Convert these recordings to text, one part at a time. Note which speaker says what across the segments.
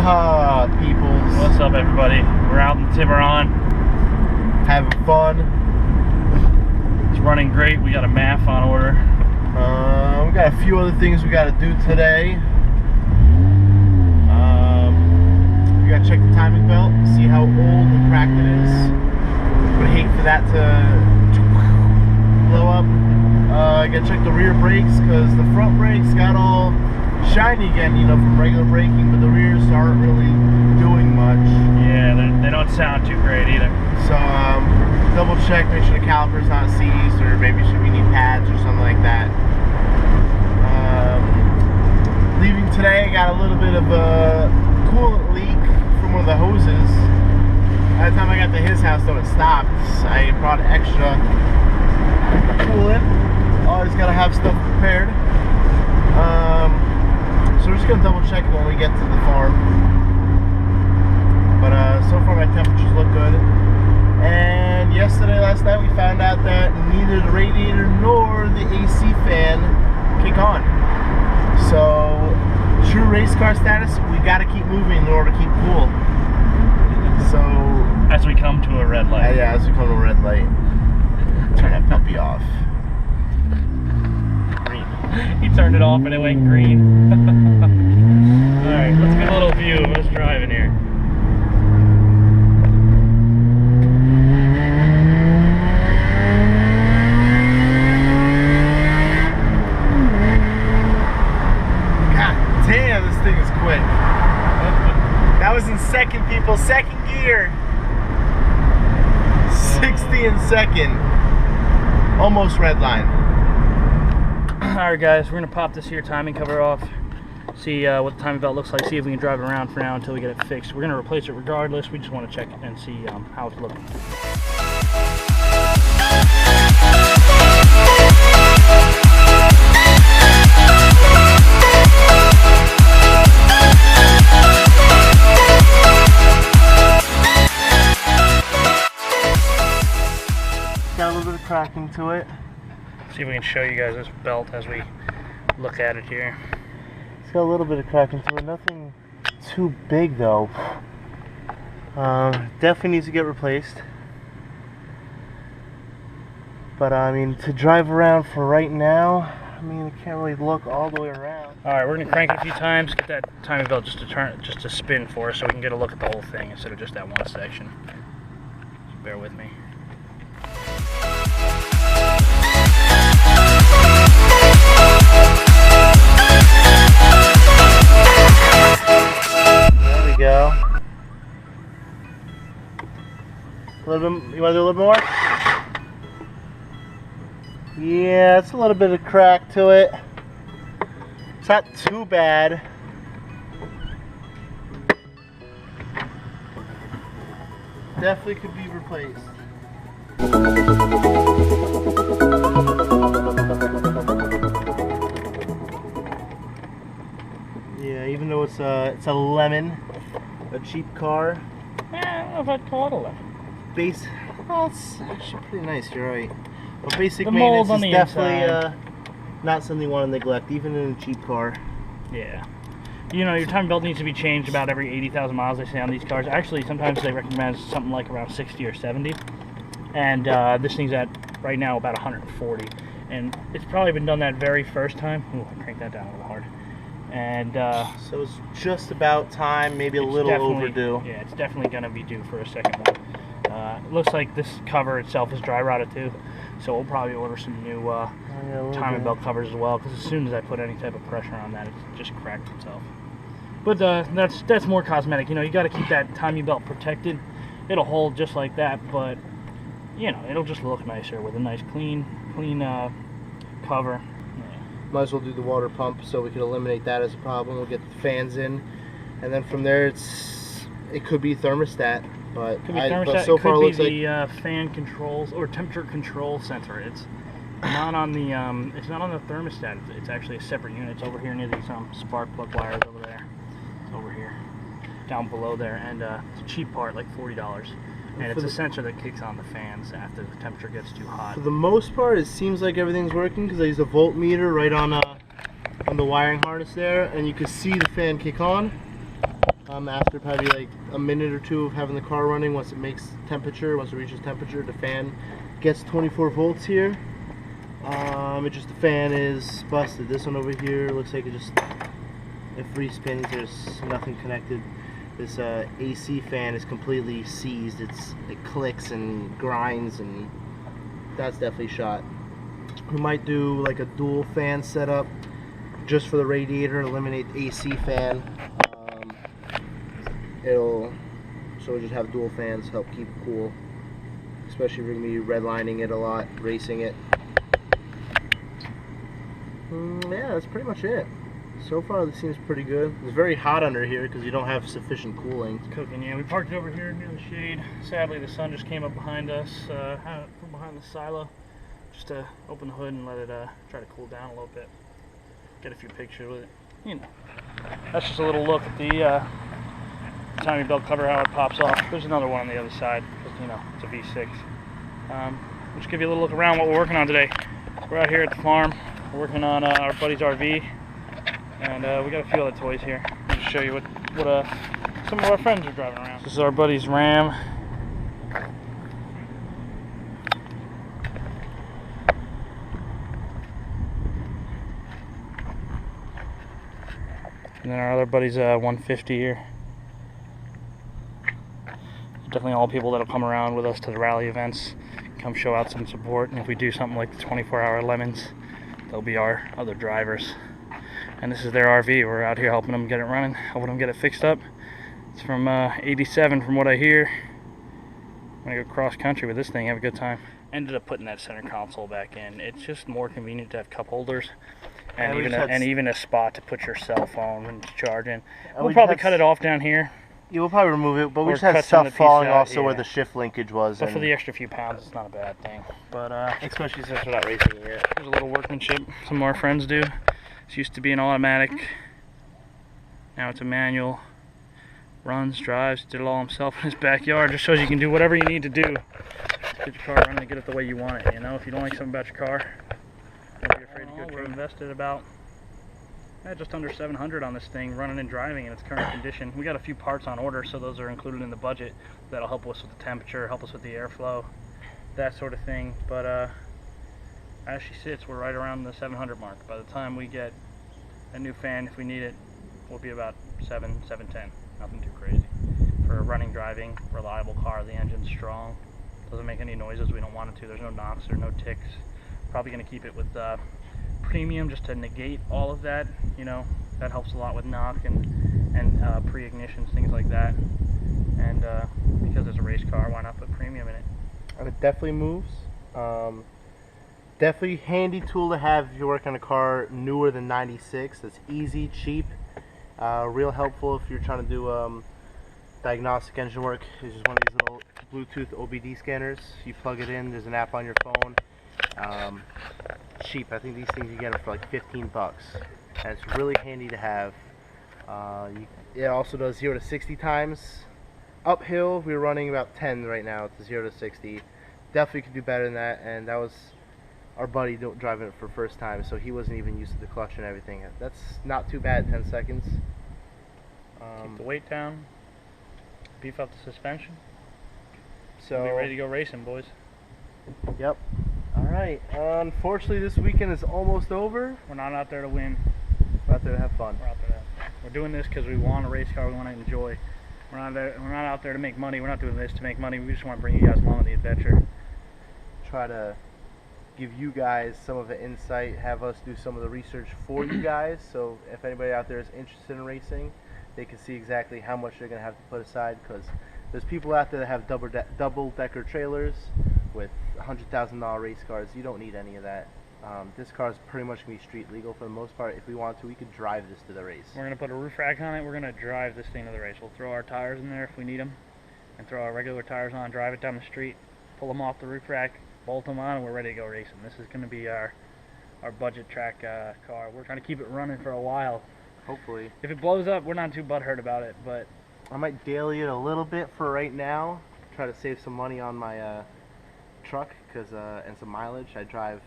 Speaker 1: Yeehaw, peoples.
Speaker 2: What's up, everybody? We're out in Tiburon.
Speaker 1: Having fun.
Speaker 2: It's running great. We got a MAF on order.
Speaker 1: We got a few other things we got to do today. We got to check the timing belt, see how old and cracked it is. Would hate for that to blow up. I got to check the rear brakes because the front brakes got all shiny again, you know, from regular braking, but the rears aren't really doing much.
Speaker 2: Yeah, they don't sound too great either.
Speaker 1: So double check, make sure the caliper's not seized, or maybe we need pads or something like that. Leaving today, got a little bit of a coolant leak from one of the hoses. By the time I got to his house, though, it stopped. I brought extra coolant. Always got to have stuff prepared. So we're just going to double check it when we get to the farm. But so far my temperatures look good. And last night we found out that neither the radiator nor the AC fan kick on. So true race car status, we got to keep moving in order to keep cool. So
Speaker 2: as we come to a red light.
Speaker 1: yeah, as we come to a red light. Turn that puppy off.
Speaker 2: He turned it off and it went green. Alright, let's get a little view of us driving here.
Speaker 1: God damn, this thing is quick. That was in second, people. Second gear. 60 in second. Almost red line.
Speaker 2: Alright guys, we're going to pop this here timing cover off, see what the timing belt looks like, see if we can drive it around for now until we get it fixed. We're going to replace it regardless, we just want to check it and see how it's looking.
Speaker 1: Got a little bit of cracking to it.
Speaker 2: See if we can show you guys this belt as we look at it here.
Speaker 1: It's got a little bit of cracking to it. Nothing too big though. Definitely needs to get replaced. But I mean, to drive around for right now, I mean, I can't really look all the way around.
Speaker 2: Alright, we're going to crank it a few times, get that timing belt just to spin for us so we can get a look at the whole thing instead of just that one section. So bear with me.
Speaker 1: Go. A little bit. You want to do a little more? Yeah, it's a little bit of crack to it. It's not too bad. Definitely could be replaced. Yeah, even though it's a lemon. A cheap car.
Speaker 2: I don't know if I'd call it a lemon.
Speaker 1: Well, it's actually pretty nice, you're right. But basic
Speaker 2: The
Speaker 1: maintenance
Speaker 2: mold on
Speaker 1: is
Speaker 2: the
Speaker 1: definitely not something you want to neglect, even in a cheap car.
Speaker 2: Yeah. You know, your timing belt needs to be changed about every 80,000 miles, they say, on these cars. Actually, sometimes they recommend something like around 60 or 70. And this thing's at, right now, about 140. And it's probably been done that very first time. Ooh, I cranked that down a little hard. And
Speaker 1: so it's just about time, maybe a little overdue.
Speaker 2: Yeah, it's definitely going to be due for a second one. It looks like this cover itself is dry rotted too, so we'll probably order some new timing belt covers as well, because as soon as I put any type of pressure on that, it just cracked itself. But that's more cosmetic. You know, you got to keep that timing belt protected. It'll hold just like that, but you know, it'll just look nicer with a nice clean cover.
Speaker 1: Might as well do the water pump so we can eliminate that as a problem. We'll get the fans in, and then from there it could be thermostat, but so far it looks like
Speaker 2: the fan controls or temperature control sensor. It's not on the thermostat. It's actually a separate unit. It's over here near these spark plug wires over there. It's over here, down below there, and it's a cheap part, like $40. And it's a sensor that kicks on the fans after the temperature gets too hot.
Speaker 1: For the most part, it seems like everything's working because I use a voltmeter right on the wiring harness there, and you can see the fan kick on. After probably like a minute or two of having the car running, once it makes temperature, once it reaches temperature, the fan gets 24 volts here. It just, the fan is busted. This one over here looks like it free spins. There's nothing connected. This AC fan is completely seized. It clicks and grinds, and that's definitely shot. We might do like a dual fan setup just for the radiator, eliminate the AC fan. So we'll just have dual fans, help keep it cool, especially if we're going to be redlining it a lot, racing it. Yeah, that's pretty much it. So far this seems pretty good. It's very hot under here because you don't have sufficient cooling.
Speaker 2: It's cooking, yeah. We parked it over here near the shade. Sadly, the sun just came up behind us, from behind the silo, just to open the hood and let it try to cool down a little bit. Get a few pictures with it. You know, that's just a little look at the timing belt cover, how it pops off. There's another one on the other side, because, you know, it's a V6. We'll just give you a little look around what we're working on today. We're out here at the farm. We're working on our buddy's RV, and we got a few other toys here. I'll just show you what some of our friends are driving around. This is our buddy's Ram. And then our other buddy's 150 here. Definitely all people that'll come around with us to the rally events, come show out some support, and if we do something like the 24-hour Lemons, they'll be our other drivers. And this is their RV. We're out here helping them get it running, helping them get it fixed up. It's from 87 from what I hear. I'm gonna go cross country with this thing, have a good time. Ended up putting that center console back in. It's just more convenient to have cup holders and even a spot to put your cell phone when it's charging. We'll probably cut it off down here.
Speaker 1: Yeah, we'll probably remove it, but we
Speaker 2: Or
Speaker 1: just had
Speaker 2: cut some of
Speaker 1: stuff
Speaker 2: the
Speaker 1: falling
Speaker 2: pieces out,
Speaker 1: off, so
Speaker 2: yeah.
Speaker 1: where the shift linkage was.
Speaker 2: But for the extra few pounds, it's not a bad thing. But
Speaker 1: especially since we're not racing yet.
Speaker 2: there's a little workmanship some of our friends do. This used to be an automatic. Now it's a manual. Runs, drives, did it all himself in his backyard. Just shows you can do whatever you need to do. Get your car running and get it the way you want it. You know, if you don't like something about your car, don't be afraid to go. We're invested about just under 700 on this thing, running and driving in its current condition. We got a few parts on order, so those are included in the budget. That'll help us with the temperature, help us with the airflow, that sort of thing. But as she sits, we're right around the 700 mark. By the time we get a new fan, if we need it, we'll be about 710. Nothing too crazy. For a running, driving, reliable car, the engine's strong. Doesn't make any noises we don't want it to. There's no knocks or no ticks. Probably going to keep it with premium just to negate all of that. You know, that helps a lot with knock and pre-ignitions, things like that. And because it's a race car, why not put premium in it?
Speaker 1: And it definitely moves. Definitely handy tool to have if you're working on a car newer than 96. That's easy, cheap, real helpful if you're trying to do diagnostic engine work. It's just one of these little Bluetooth OBD scanners. You plug it in, there's an app on your phone. Cheap. I think these things you get them for like 15 bucks. And it's really handy to have. It also does 0 to 60 times. Uphill, we're running about 10 right now to 0 to 60. Definitely could do better than that, and that was our buddy driving it for the first time, so he wasn't even used to the clutch and everything. That's not too bad, 10 seconds.
Speaker 2: Keep the weight down, beef up the suspension.
Speaker 1: So
Speaker 2: We'll be ready to go racing, boys.
Speaker 1: Yep. Alright, unfortunately this weekend is almost over.
Speaker 2: We're not out there to win.
Speaker 1: We're out there to have fun.
Speaker 2: We're doing this because we want a race car, we want to enjoy. We're not out there to make money. We're not doing this to make money. We just want to bring you guys along on the adventure.
Speaker 1: Try to give you guys some of the insight, have us do some of the research for you guys, so if anybody out there is interested in racing, they can see exactly how much they're going to have to put aside, because there's people out there that have double-decker trailers with $100,000 race cars. You don't need any of that. This car is pretty much going to be street legal for the most part. If we wanted to, we could drive this to the race.
Speaker 2: We're going to put a roof rack on it. We're going to drive this thing to the race. We'll throw our tires in there if we need them, and throw our regular tires on, drive it down the street, pull them off the roof rack, bolt them on, and we're ready to go racing. This is going to be our budget track car. We're trying to keep it running for a while.
Speaker 1: Hopefully.
Speaker 2: If it blows up, we're not too butthurt about it, but
Speaker 1: I might daily it a little bit for right now. Try to save some money on my truck and some mileage. I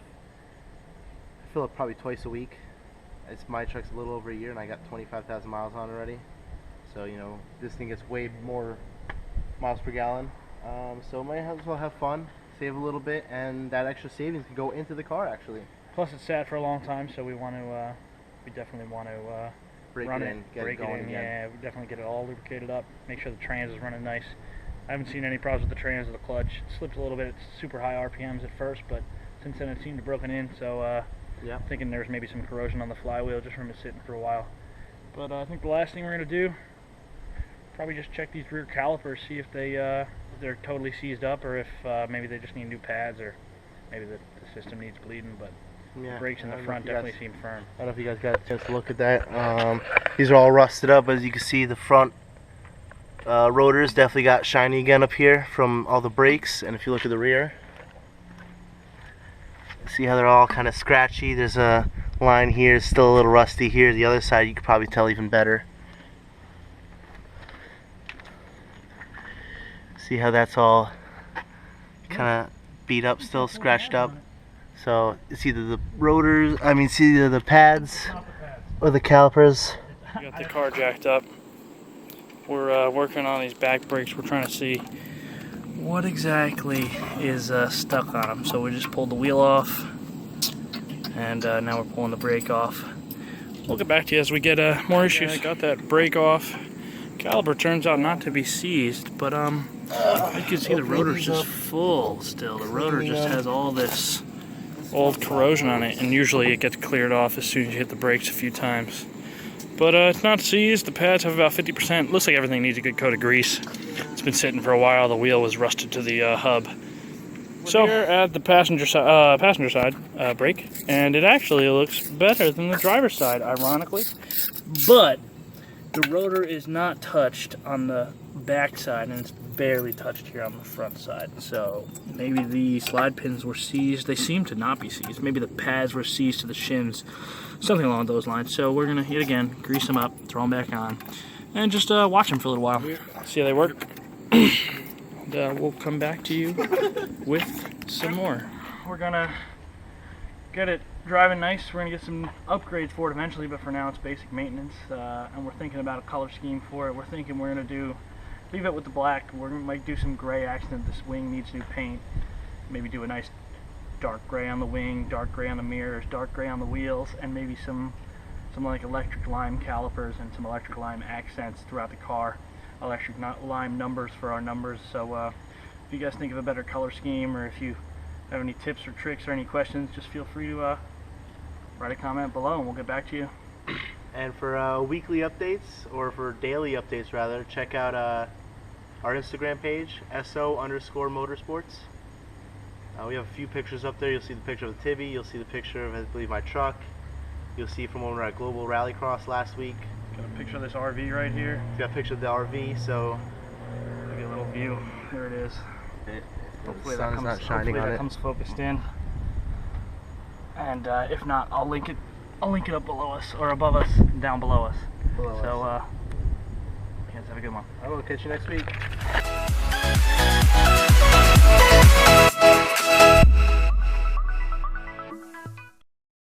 Speaker 1: fill it probably twice a week. My truck's a little over a year, and I got 25,000 miles on already. So you know, this thing gets way more miles per gallon. So might as well have fun, save a little bit, and that extra savings can go into the car actually.
Speaker 2: Plus, it's sat for a long time, so we definitely want to
Speaker 1: Break
Speaker 2: run
Speaker 1: it in, get
Speaker 2: break
Speaker 1: it going
Speaker 2: in.
Speaker 1: again.
Speaker 2: Yeah, we definitely get it all lubricated up. Make sure the trans is running nice. I haven't seen any problems with the trans or the clutch. It slipped a little bit. It's super high RPMs at first, but since then it seemed to broken in. So
Speaker 1: Yeah.
Speaker 2: thinking there's maybe some corrosion on the flywheel just from it sitting for a while. But I think the last thing we're gonna do, probably just check these rear calipers, see if they're totally seized up, or if maybe they just need new pads, or maybe the system needs bleeding. But
Speaker 1: Yeah,
Speaker 2: brakes in the front definitely seem firm.
Speaker 1: I don't know if you guys got a chance to look at that. These are all rusted up, as you can see. The front rotors definitely got shiny again up here from all the brakes, and if you look at the rear, see how they're all kind of scratchy. There's a line here, it's still a little rusty here. The other side you could probably tell even better. See how that's all kind of beat up, still scratched up. So it's either the rotors, it's either the pads or the calipers.
Speaker 2: We got the car jacked up. We're working on these back brakes. We're trying to see what exactly is stuck on them. So we just pulled the wheel off, and now we're pulling the brake off. We'll get back to you as we get more issues. I got that brake off. Caliper turns out not to be seized, but you can see the rotor's just full still. The rotor just has all this old corrosion on it, and usually it gets cleared off as soon as you hit the brakes a few times. But it's not seized. The pads have about 50%. Looks like everything needs a good coat of grease. It's been sitting for a while. The wheel was rusted to the hub. So here at the passenger side brake, and it actually looks better than the driver's side, ironically. But the rotor is not touched on the back side, and it's barely touched here on the front side. So maybe the slide pins were seized. They seem to not be seized. Maybe the pads were seized to the shims, something along those lines. So we're gonna hit again, grease them up, throw them back on, and just watch them for a little while, see how they work. And we'll come back to you with some more. We're gonna get it driving nice. We're gonna get some upgrades for it eventually, but for now it's basic maintenance, and we're thinking about a color scheme for it. We're thinking we're gonna leave it with the black. We might do some gray accent. This wing needs new paint. Maybe do a nice dark gray on the wing, dark gray on the mirrors, dark gray on the wheels, and maybe some like electric lime calipers and some electric lime accents throughout the car. Electric lime numbers for our numbers. So if you guys think of a better color scheme, or if you have any tips or tricks or any questions, just feel free to write a comment below and we'll get back to you.
Speaker 1: And for weekly updates, or for daily updates rather, check out our Instagram page, SO_Motorsports. We have a few pictures up there. You'll see the picture of the Tibby, you'll see the picture of, I believe, my truck. You'll see from when we were at Global Rallycross last week.
Speaker 2: Got a picture of this RV right here.
Speaker 1: Got a picture of the RV, so
Speaker 2: Give you a little view. There it is. Hopefully
Speaker 1: the sun is not shining on it.
Speaker 2: Comes focused in. And if not, I'll link it up below us, or above us, down below us. You guys have a good one.
Speaker 1: I will catch you next week.